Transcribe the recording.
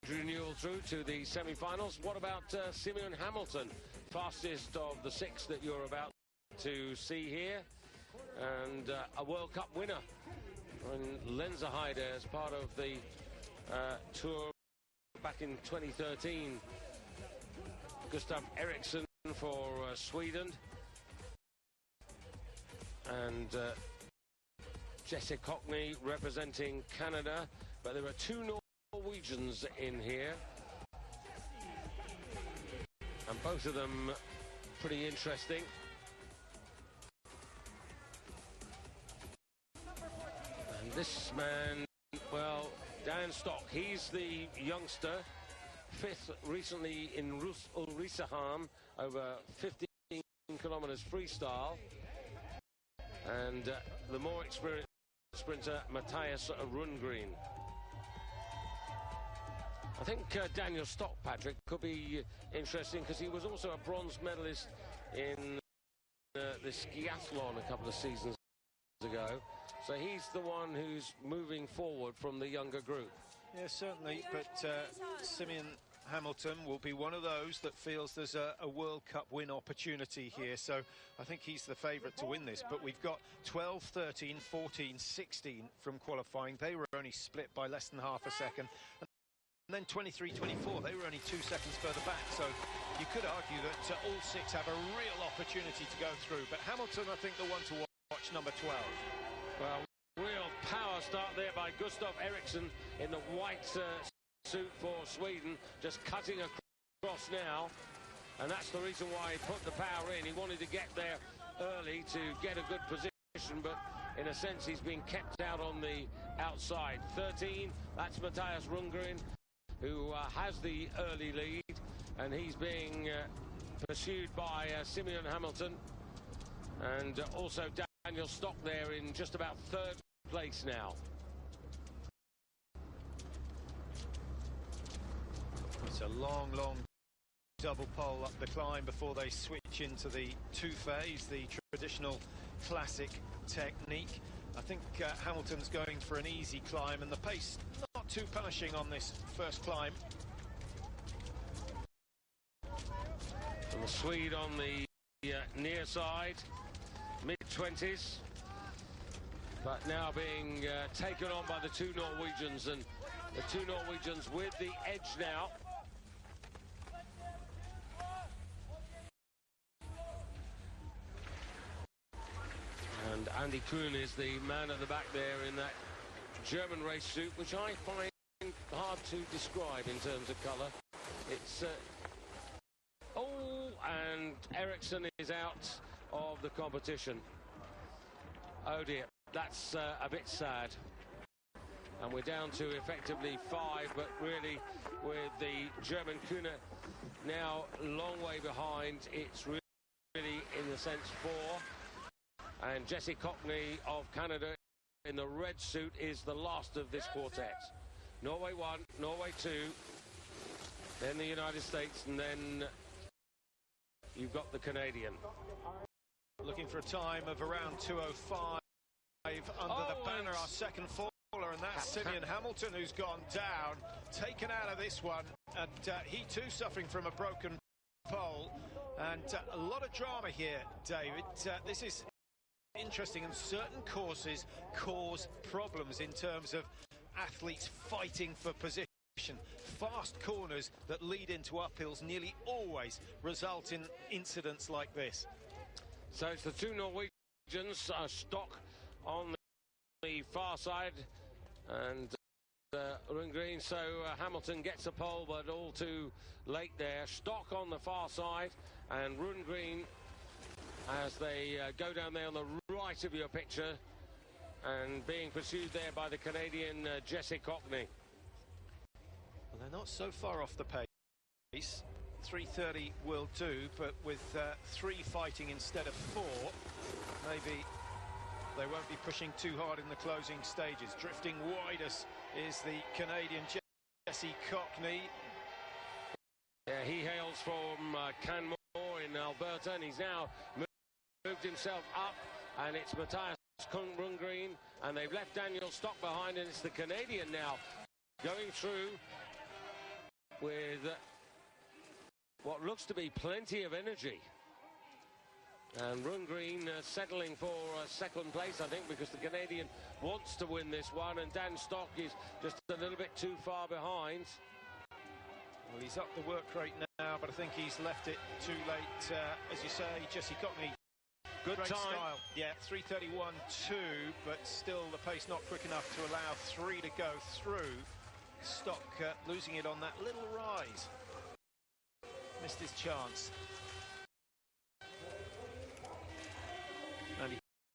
Renewal through to the semi-finals. What about Simeon Hamilton, fastest of the six that you're about to see here, and a World Cup winner in Lenzerheide as part of the tour back in 2013. Gustav Eriksson for Sweden, and Jess Cockney representing Canada, but there are two Norwegians in here, and both of them pretty interesting. And this man, well, Dan Stock, he's the youngster, fifth recently in Ulricehamn over 15 kilometers freestyle, and the more experienced sprinter Matthias Rundgren. I think Daniel Stock, Patrick, could be interesting because he was also a bronze medalist in the skiathlon a couple of seasons ago. So he's the one who's moving forward from the younger group. Yeah, certainly, but Simeon Hamilton will be one of those that feels there's a World Cup win opportunity here, so I think he's the favourite to win this. But we've got 12, 13, 14, 16 from qualifying. They were only split by less than half a second. And then 23, 24, they were only 2 seconds further back, so you could argue that all six have a real opportunity to go through. But Hamilton, I think, the one to watch, number 12. Well, real power start there by Gustav Eriksson in the white suit for Sweden, just cutting across now, and that's the reason why he put the power in. He wanted to get there early to get a good position, but in a sense he's been kept out on the outside. 13, that's Matthias Rundgren, who has the early lead, and he's being pursued by Simeon Hamilton, and also Daniel Stock there in just about third place now. It's a long double pole up the climb before they switch into the two-phase, the traditional classic technique. I think Hamilton's going for an easy climb, and the pace not too punishing on this first climb. And the Swede on the near side, mid-20s, but now being taken on by the two Norwegians, and the two Norwegians with the edge now. And Andy Kuhn is the man at the back there in that German race suit, which I find hard to describe in terms of colour. It's oh, and Eriksson is out of the competition. Oh dear, that's a bit sad. And we're down to effectively 5, but really with the German Kuhn now long way behind, it's really in the sense 4. And Jesse Cockney of Canada in the red suit is the last of this quartet. Norway 1, Norway 2, then the United States, and then you've got the Canadian. Looking for a time of around 2:05 under the banner, our second faller, and that's Simeon Hamilton, who's gone down, taken out of this one, and he too suffering from a broken pole. And a lot of drama here, David. This is interesting, and certain courses cause problems in terms of athletes fighting for position. Fast corners that lead into uphills nearly always result in incidents like this. So it's the two Norwegians, Stock on the far side, and Rundgren. So Hamilton gets a pole, but all too late there. Stock on the far side, and Rundgren as they go down there on the right of your picture, and being pursued there by the Canadian Jesse Cockney. Well, they're not so far off the pace. 3:30 will do, but with 3 fighting instead of 4, maybe they won't be pushing too hard in the closing stages. Drifting widest is the Canadian Jesse Cockney. Yeah, he hails from Canmore in Alberta, and he's now moved himself up, and it's Matthias Rundgren, and they've left Daniel Stock behind, and it's the Canadian now going through. with what looks to be plenty of energy. And Rundgren settling for second place, I think, because the Canadian wants to win this one, and Dan Stock is just a little bit too far behind. Well, he's up the work rate now, but I think he's left it too late. As you say, Jesse Cockney, good great time. Style. Yeah, 3:31.2, but still the pace not quick enough to allow 3 to go through. Stock losing it on that little rise. Missed his chance.